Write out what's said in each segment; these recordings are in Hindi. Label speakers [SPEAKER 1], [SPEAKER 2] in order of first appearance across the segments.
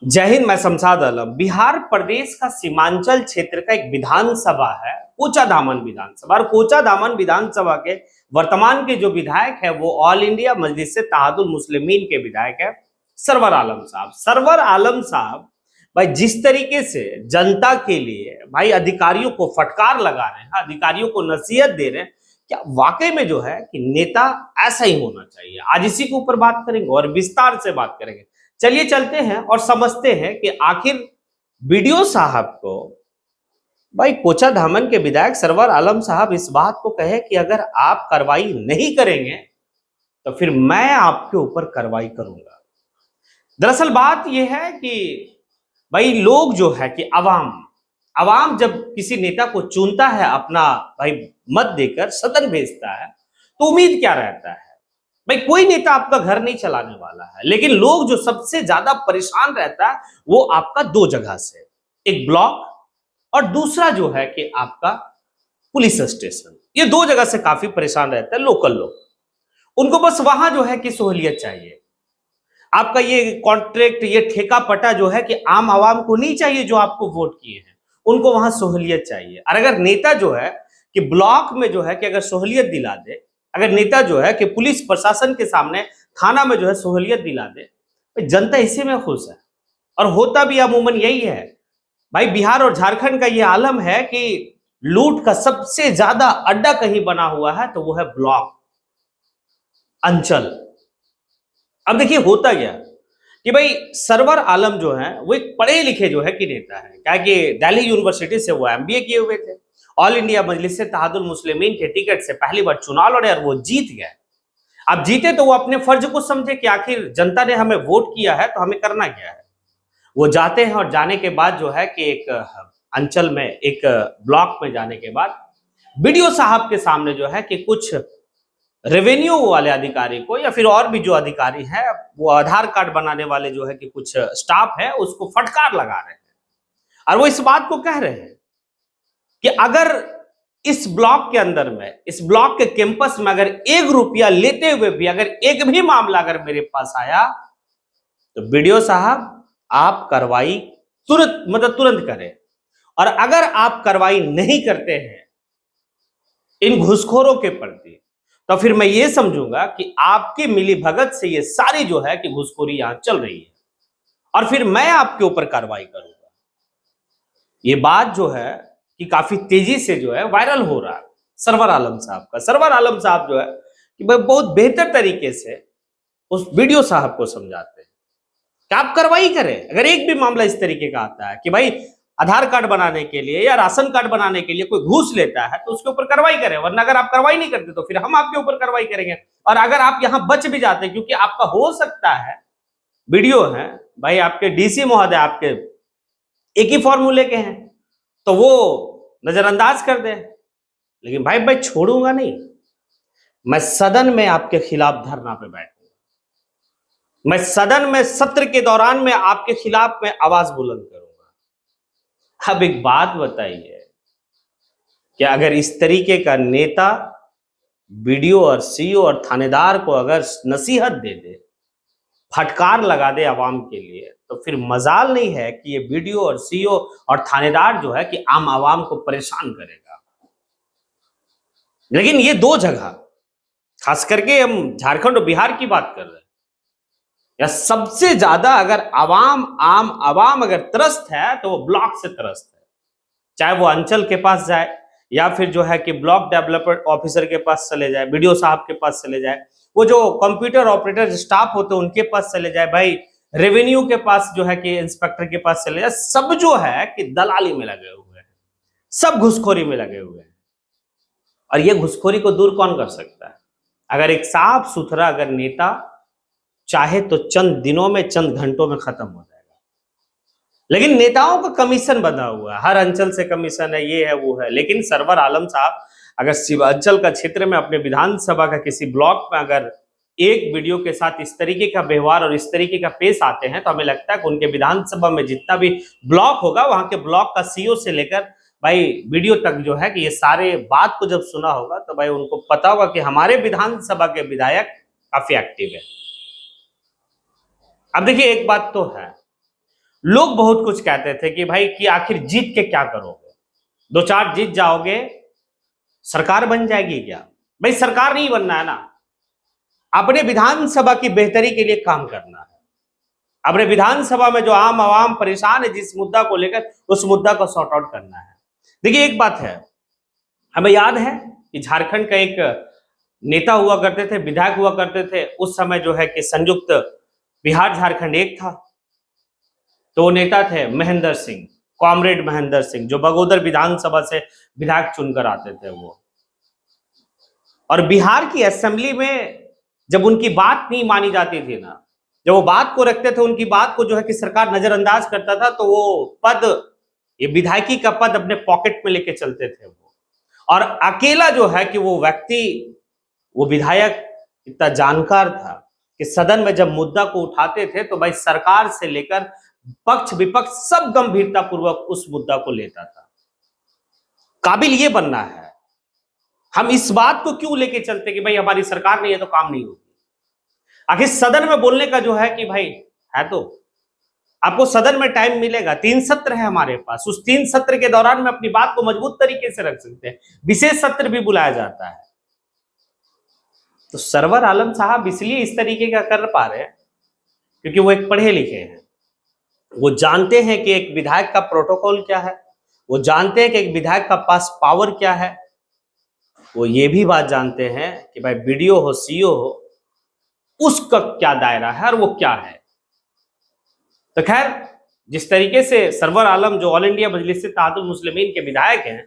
[SPEAKER 1] जय हिंद। मैं शमशाद आलम। बिहार प्रदेश का सीमांचल क्षेत्र का एक विधानसभा है कोचाधामन विधानसभा। और कोचाधामन विधानसभा के वर्तमान के जो विधायक है वो ऑल इंडिया मजलिस इत्तेहादुल मुस्लिमीन के विधायक है सरवर आलम साहब। सरवर आलम साहब भाई जिस तरीके से जनता के लिए भाई अधिकारियों को फटकार लगा रहे हैं, अधिकारियों को नसीहत दे रहे हैं, क्या वाकई में जो है कि नेता ऐसा ही होना चाहिए। आज इसी के ऊपर बात करेंगे और विस्तार से बात करेंगे। चलिए चलते हैं और समझते हैं कि आखिर बीडीओ साहब को भाई कोचाधामन के विधायक सरवर आलम साहब इस बात को कहे कि अगर आप कार्रवाई नहीं करेंगे तो फिर मैं आपके ऊपर कार्रवाई करूंगा। दरअसल बात यह है कि भाई लोग जो है कि अवाम अवाम जब किसी नेता को चुनता है, अपना भाई मत देकर सदन भेजता है, तो उम्मीद क्या रहता है भाई कोई नेता आपका घर नहीं चलाने वाला है। लेकिन लोग जो सबसे ज्यादा परेशान रहता है वो आपका दो जगह से, एक ब्लॉक और दूसरा जो है कि आपका पुलिस स्टेशन। ये दो जगह से काफी परेशान रहता है लोकल लोग। उनको बस वहां जो है कि सहूलियत चाहिए। आपका ये कॉन्ट्रैक्ट, ये ठेका पटा जो है कि आम आवाम को नहीं चाहिए, जो आपको वोट किए हैं उनको वहां सहूलियत चाहिए। और अगर नेता जो है कि ब्लॉक में जो है कि अगर सहूलियत दिला दे, अगर नेता जो है कि पुलिस प्रशासन के सामने थाना में जो है सहूलियत दिला दे, तो जनता इसी में खुश है। और होता भी अमूमन यही है। भाई बिहार और झारखंड का ये आलम है कि लूट का सबसे ज्यादा अड्डा कहीं बना हुआ है तो वो है ब्लॉक, अंचल। अब देखिए होता क्या कि भाई सरवर आलम जो है वो एक पढ़े लिखे जो है कि नेता है, क्या कि दिल्ली यूनिवर्सिटी से वो एमबीए किए हुए थे। ऑल इंडिया मजलिस इत्तेहादुल मुस्लिमीन के टिकट से पहली बार चुनाव लड़े और वो जीत गए। अब जीते तो वो अपने फर्ज को समझे कि आखिर जनता ने हमें वोट किया है तो हमें करना क्या है। वो जाते हैं और जाने के बाद जो है कि एक अंचल में, एक ब्लॉक में जाने के बाद बीडीओ साहब के सामने जो है कि कुछ रेवेन्यू वाले अधिकारी को या फिर और भी जो अधिकारी है, वो आधार कार्ड बनाने वाले जो है कि कुछ स्टाफ है, उसको फटकार लगा रहे हैं। और वो इस बात को कह रहे हैं कि अगर इस ब्लॉक के अंदर में, इस ब्लॉक के कैंपस में अगर 1 रुपया लेते हुए भी अगर एक भी मामला अगर मेरे पास आया तो बीडीओ साहब आप कार्रवाई तुरंत करें। और अगर आप कार्रवाई नहीं करते हैं इन घुसखोरों के प्रति तो फिर मैं ये समझूंगा कि आपकी मिली भगत से ये सारी जो है कि घुसखोरी यहां चल रही है और फिर मैं आपके ऊपर कार्रवाई करूंगा। ये बात जो है कि काफी तेजी से जो है वायरल हो रहा है सरवर आलम साहब का। सरवर आलम साहब जो है कि भाई बहुत बेहतर तरीके से उस वीडियो साहब को समझाते हैं कि आप कार्रवाई करें। अगर एक भी मामला इस तरीके का आता है कि भाई आधार कार्ड बनाने के लिए या राशन कार्ड बनाने के लिए कोई घूस लेता है तो उसके ऊपर कार्रवाई करें, वरना अगर आप कार्रवाई नहीं करते तो फिर हम आपके ऊपर कार्रवाई करेंगे। और अगर आप यहां बच भी जाते, क्योंकि आपका हो सकता है वीडियो है भाई आपके डीसी महोदय आपके एक ही फॉर्मूले के हैं तो वो नजरअंदाज कर दे, लेकिन भाई छोड़ूंगा नहीं। मैं सदन में आपके खिलाफ धरना पे बैठूंगा, मैं सदन में सत्र के दौरान में आपके खिलाफ में आवाज बुलंद करूंगा। अब एक बात बताइए कि अगर इस तरीके का नेता बीडीओ और सीईओ और थानेदार को अगर नसीहत दे दे, फटकार लगा दे आवाम के लिए, तो फिर मजाल नहीं है कि ये बीडीओ और सीईओ और थानेदार जो है कि आम आवाम को परेशान करेगा। लेकिन ये दो जगह, खास करके हम झारखंड और बिहार की बात कर रहे हैं, या सबसे ज्यादा अगर आम आवाम अगर त्रस्त है तो वो ब्लॉक से त्रस्त है। चाहे वो अंचल के पास जाए या फिर जो है कि ब्लॉक डेवलपमेंट ऑफिसर के पास चले जाए, बीडीओ साहब के पास चले जाए, वो जो कंप्यूटर ऑपरेटर स्टाफ होते हैं उनके पास चले जाए, भाई रेवेन्यू के पास जो है कि इंस्पेक्टर के पास चले जाए, सब जो है कि दलाली में लगे हुए हैं, सब घुसखोरी में लगे हुए हैं। और ये घुसखोरी को दूर कौन कर सकता है? अगर एक साफ सुथरा अगर नेता चाहे तो चंद दिनों में, चंद घंटों में खत्म हो जाएगा। लेकिन नेताओं का कमीशन बंधा हुआ है, हर अंचल से कमीशन है, ये है वो है। लेकिन सरवर आलम साहब अगर शिवांचल का क्षेत्र में अपने विधानसभा का किसी ब्लॉक में अगर एक वीडियो के साथ इस तरीके का व्यवहार और इस तरीके का पेश आते हैं तो हमें लगता है कि उनके विधानसभा में जितना भी ब्लॉक होगा वहां के ब्लॉक का सीईओ से लेकर भाई वीडियो तक जो है कि ये सारे बात को जब सुना होगा तो भाई उनको पता होगा कि हमारे विधानसभा के विधायक काफी एक्टिव है। अब देखिए एक बात तो है, लोग बहुत कुछ कहते थे कि भाई कि आखिर जीत के क्या करोगे, 2-4 जीत जाओगे सरकार बन जाएगी क्या? भाई सरकार नहीं बनना है ना, अपने विधानसभा की बेहतरी के लिए काम करना है। अपने विधानसभा में जो आम आवाम परेशान है जिस मुद्दा को लेकर, उस मुद्दा को सॉर्ट आउट करना है। देखिए एक बात है, हमें याद है कि झारखंड का एक नेता हुआ करते थे, विधायक हुआ करते थे उस समय, जो है कि संयुक्त बिहार झारखंड एक था। तो वो नेता थे महेंद्र सिंह, कॉमरेड महेंद्र सिंह, जो बगोदर विधानसभा से विधायक चुनकर आते थे वो। और बिहार की असेंबली में जब उनकी बात नहीं मानी जाती थी ना, जब वो बात को रखते थे, उनकी बात को जो है कि सरकार नजरअंदाज करता था, तो वो पद, ये विधायकी का पद अपने पॉकेट में लेके चलते थे वो। और अकेला जो है कि वो व्यक्ति, वो विधायक इतना जानकार था कि सदन में जब मुद्दा को उठाते थे तो भाई सरकार से लेकर पक्ष विपक्ष सब गंभीरता पूर्वक उस मुद्दा को लेता था। काबिल ये बनना है। हम इस बात को क्यों लेके चलते कि भाई हमारी सरकार नहीं है तो काम नहीं होगी? आखिर सदन में बोलने का जो है कि भाई है, तो आपको सदन में टाइम मिलेगा, 3 सत्र है हमारे पास, उस 3 सत्र के दौरान में अपनी बात को मजबूत तरीके से रख सकते हैं। विशेष सत्र भी बुलाया जाता है। तो सरवर आलम साहब इसलिए इस तरीके का कर पा रहे हैं क्योंकि वो एक पढ़े लिखे हैं। वो जानते हैं कि एक विधायक का प्रोटोकॉल क्या है, वो जानते हैं कि एक विधायक का पास पावर क्या है, वो ये भी बात जानते हैं कि भाई बीडीओ हो, सीओ हो, उसका क्या दायरा है और वो क्या है। तो खैर, जिस तरीके से सरवर आलम जो ऑल इंडिया मजलिस इत्तेहादुल मुस्लिमीन के विधायक हैं,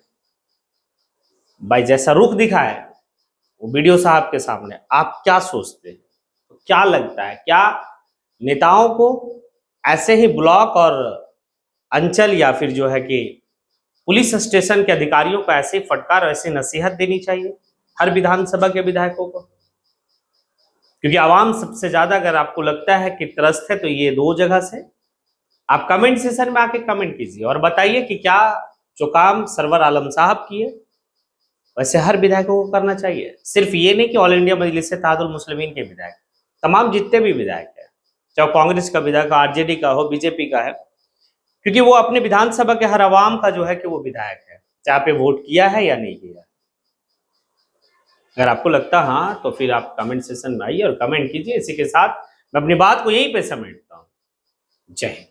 [SPEAKER 1] भाई जैसा रुख दिखाए वो वीडियो साहब के सामने, आप क्या सोचते हैं? क्या लगता है, क्या नेताओं को ऐसे ही ब्लॉक और अंचल या फिर जो है कि पुलिस स्टेशन के अधिकारियों को ऐसे ही फटकार, ऐसी नसीहत देनी चाहिए हर विधानसभा के विधायकों को? क्योंकि आवाम सबसे ज्यादा, अगर आपको लगता है कि त्रस्त है, तो ये 2 जगह से आप कमेंट सेशन में आके कमेंट कीजिए और बताइए कि क्या जो काम सरवर आलम साहब किए वैसे हर विधायकों को करना चाहिए। सिर्फ ये नहीं कि ऑल इंडिया मजलिस इत्तेहादुल मुस्लिमीन के विधायक, तमाम जितने भी विधायक है, चाहे कांग्रेस का विधायक, आरजेडी का हो, बीजेपी का है, क्योंकि वो अपने विधानसभा के हर आवाम का जो है कि वो विधायक है, चाहे पे वोट किया है या नहीं किया। अगर आपको लगता हाँ, तो फिर आप कमेंट सेशन में आइए और कमेंट कीजिए। इसी के साथ मैं अपनी बात को यहीं पे समेटता हूँ। जय हिंद।